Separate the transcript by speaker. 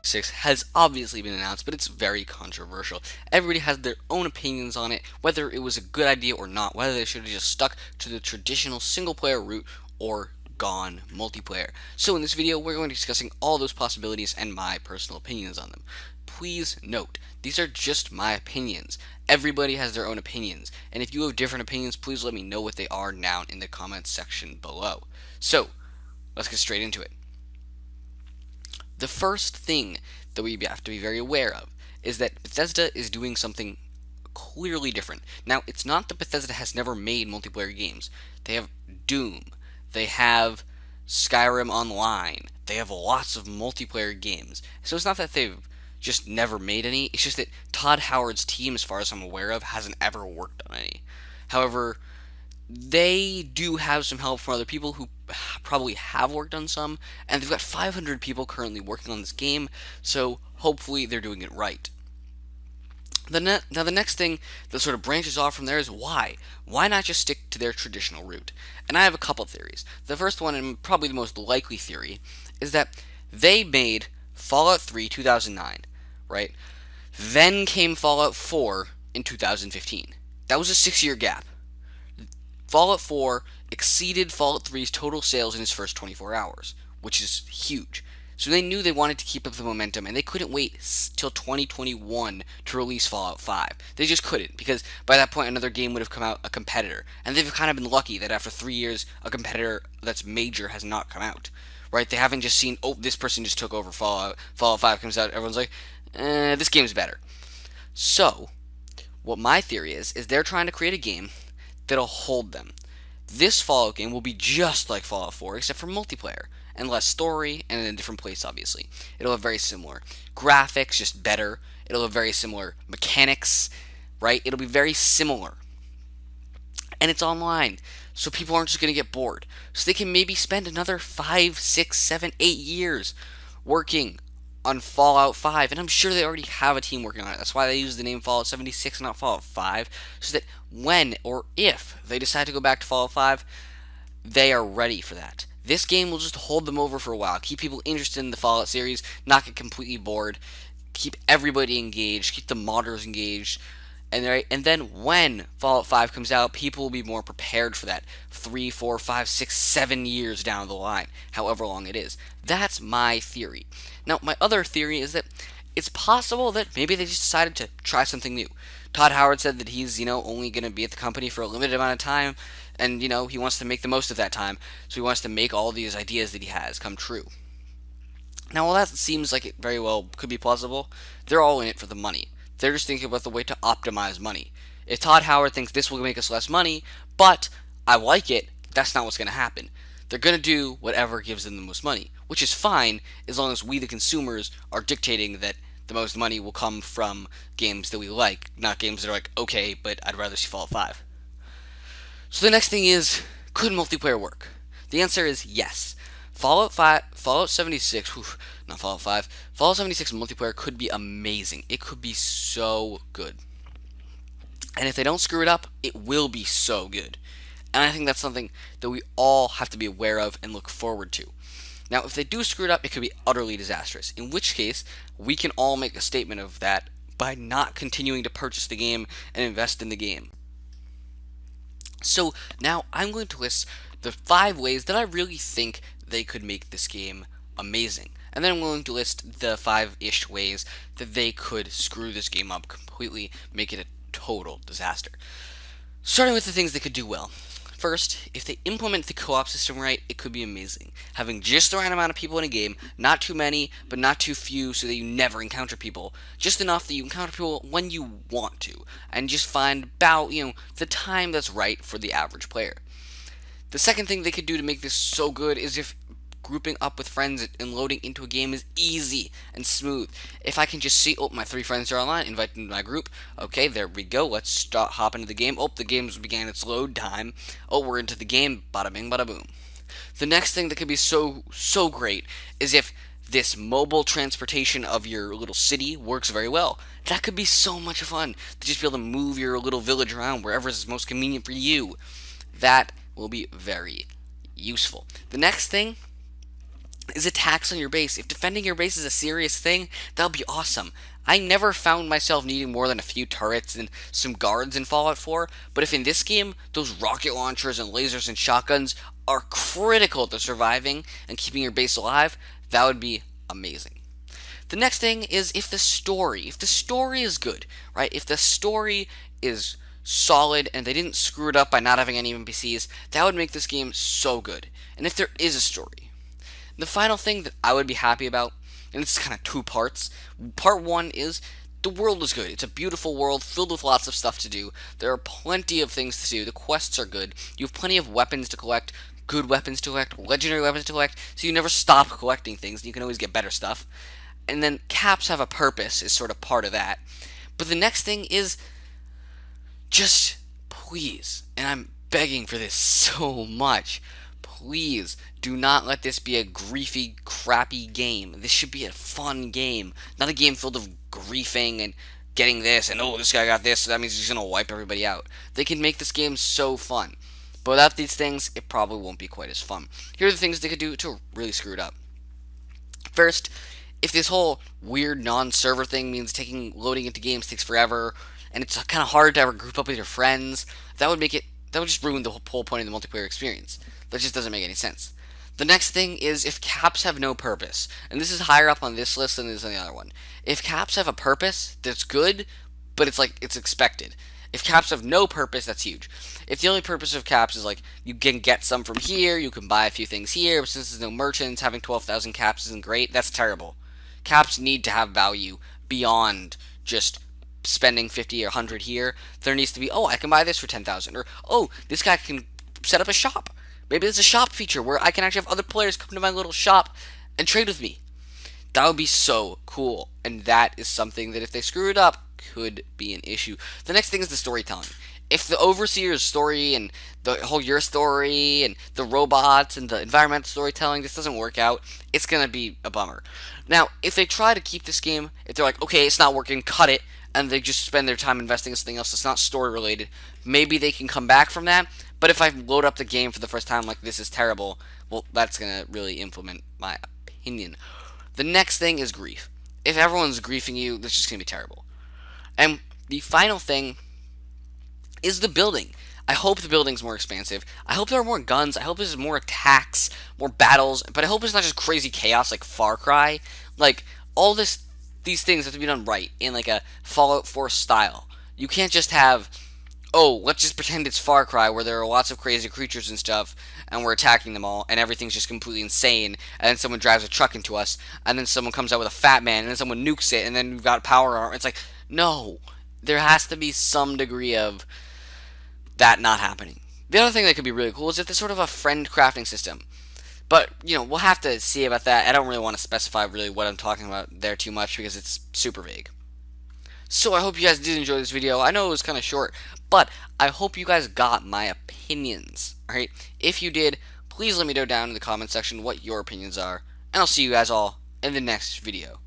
Speaker 1: 76 has obviously been announced, but it's very controversial. Everybody has their own opinions on it, whether it was a good idea or not, whether they should have just stuck to the traditional single player route or gone multiplayer. So in this video, we're going to be discussing all those possibilities and my personal opinions on them. Please note, these are just my opinions. Everybody has their own opinions, and if you have different opinions, please let me know what they are down in the comments section below. So, let's get straight into it. The first thing that we have to be very aware of is that Bethesda is doing something clearly different. Now, it's not that Bethesda has never made multiplayer games. They have Doom. They have Skyrim Online. They have lots of multiplayer games. So it's not that they've just never made any. It's just that Todd Howard's team, as far as I'm aware of, hasn't ever worked on any. However, they do have some help from other people who probably have worked on some, and they've got 500 people currently working on this game, so hopefully they're doing it right. Now, the next thing that sort of branches off from there is why? Why not just stick to their traditional route? And I have a couple of theories. The first one, and probably the most likely theory, is that they made Fallout 3 2009, right? Then came Fallout 4 in 2015. That was a 6-year gap. Fallout 4 exceeded Fallout 3's total sales in its first 24 hours, which is huge. So they knew they wanted to keep up the momentum, and they couldn't wait till 2021 to release Fallout 5. They just couldn't, because by that point another game would have come out, a competitor. And they've kind of been lucky that after 3 years, a competitor that's major has not come out. Right? They haven't just seen, oh, this person just took over Fallout. Fallout 5 comes out, everyone's like, this game's better. So, what my theory is they're trying to create a game that'll hold them. This Fallout game will be just like Fallout 4, except for multiplayer, and less story, and in a different place, obviously. It'll have very similar graphics, just better. It'll have very similar mechanics, right? It'll be very similar. And it's online, so people aren't just going to get bored. So they can maybe spend another 5, 6, 7, 8 years working on Fallout 5, and I'm sure they already have a team working on it. That's why they use the name Fallout 76, not Fallout 5, so that when or if they decide to go back to Fallout 5, they are ready for that. This game will just hold them over for a while, keep people interested in the Fallout series, not get completely bored, keep everybody engaged, keep the modders engaged, and then when Fallout 5 comes out, people will be more prepared for that 3, 4, 5, 6, 7 years down the line, however long it is. That's my theory. Now, my other theory is that it's possible that maybe they just decided to try something new. Todd Howard said that he's, only going to be at the company for a limited amount of time, and, he wants to make the most of that time, so he wants to make all these ideas that he has come true. Now, while that seems like it very well could be plausible, they're all in it for the money. They're just thinking about the way to optimize money. If Todd Howard thinks this will make us less money, but I like it, that's not what's going to happen. They're going to do whatever gives them the most money, which is fine as long as we, the consumers, are dictating that the most money will come from games that we like, not games that are like, okay, but I'd rather see Fallout 5. So the next thing is, could multiplayer work? The answer is yes. Fallout 5, Fallout 76, not Fallout 5, Fallout 76 multiplayer could be amazing. It could be so good. And if they don't screw it up, it will be so good. And I think that's something that we all have to be aware of and look forward to. Now, if they do screw it up, it could be utterly disastrous. In which case, we can all make a statement of that by not continuing to purchase the game and invest in the game. So now I'm going to list the 5 ways that I really think they could make this game amazing. And then I'm going to list the 5-ish ways that they could screw this game up completely, make it a total disaster. Starting with the things they could do well. First, if they implement the co-op system right, it could be amazing. Having just the right amount of people in a game, not too many, but not too few so that you never encounter people. Just enough that you encounter people when you want to, and just find about, the time that's right for the average player. The second thing they could do to make this so good is if grouping up with friends and loading into a game is easy and smooth. If I can just see, oh, my 3 friends are online, invite them to my group. Okay, there we go. Let's hop into the game. Oh, the game's began its load time. Oh, we're into the game. Bada bing, bada boom. The next thing that could be so great is if this mobile transportation of your little city works very well. That could be so much fun to just be able to move your little village around wherever is most convenient for you. That will be very useful. The next thing is attacks on your base. If defending your base is a serious thing, that'll be awesome. I never found myself needing more than a few turrets and some guards in Fallout 4, but if in this game, those rocket launchers and lasers and shotguns are critical to surviving and keeping your base alive, that would be amazing. The next thing is if the story is good, right? If the story is solid and they didn't screw it up by not having any NPCs, that would make this game so good. And if there is a story, the final thing that I would be happy about, and it's kind of two parts. Part one is the world is good. It's a beautiful world filled with lots of stuff to do. There are plenty of things to do. The quests are good. You have plenty of weapons to collect, good weapons to collect, legendary weapons to collect, so you never stop collecting things. You can always get better stuff. And then caps have a purpose is sort of part of that. But the next thing is just please, and I'm begging for this so much, please do not let this be a griefy, crappy game. This should be a fun game, not a game filled of griefing and getting this and oh, this guy got this, so that means he's gonna wipe everybody out. They can make this game so fun. But without these things, it probably won't be quite as fun. Here are the things they could do to really screw it up. First, if this whole weird non-server thing means loading into games takes forever, and it's kind of hard to ever group up with your friends, that would just ruin the whole point of the multiplayer experience. That just doesn't make any sense. The next thing is if caps have no purpose, and this is higher up on this list than this on the other one. If caps have a purpose, that's good, but it's expected. If caps have no purpose, that's huge. If the only purpose of caps is like you can get some from here, you can buy a few things here, but since there's no merchants, having 12,000 caps isn't great, that's terrible. Caps need to have value beyond just spending 50 or 100 here. There needs to be, oh, I can buy this for 10,000, or oh, this guy can set up a shop. Maybe there's a shop feature where I can actually have other players come to my little shop and trade with me. That would be so cool, and that is something that if they screw it up, could be an issue. The next thing is the storytelling. If the Overseer's story and the whole your story and the robots and the environmental storytelling, this doesn't work out, it's going to be a bummer. Now, if they try to keep this game, if they're like, okay, it's not working, cut it, and they just spend their time investing in something else that's not story related, maybe they can come back from that. But if I load up the game for the first time like this is terrible, well, that's going to really implement my opinion. The next thing is grief. If everyone's griefing you, that's just going to be terrible. And the final thing is the building. I hope the building's more expansive. I hope there are more guns. I hope there's more attacks, more battles. But I hope it's not just crazy chaos like Far Cry. Like, all these things have to be done right in like a Fallout 4 style. You can't just have, oh, let's just pretend it's Far Cry where there are lots of crazy creatures and stuff and we're attacking them all and everything's just completely insane and then someone drives a truck into us and then someone comes out with a fat man and then someone nukes it and then we've got power armor. It's like, no. There has to be some degree of that not happening. The other thing that could be really cool is if there's sort of a friend crafting system. But, we'll have to see about that. I don't really want to specify really what I'm talking about there too much because it's super vague. So I hope you guys did enjoy this video. I know it was kind of short, but I hope you guys got my opinions. Alright? If you did, please let me know down in the comment section what your opinions are. And I'll see you guys all in the next video.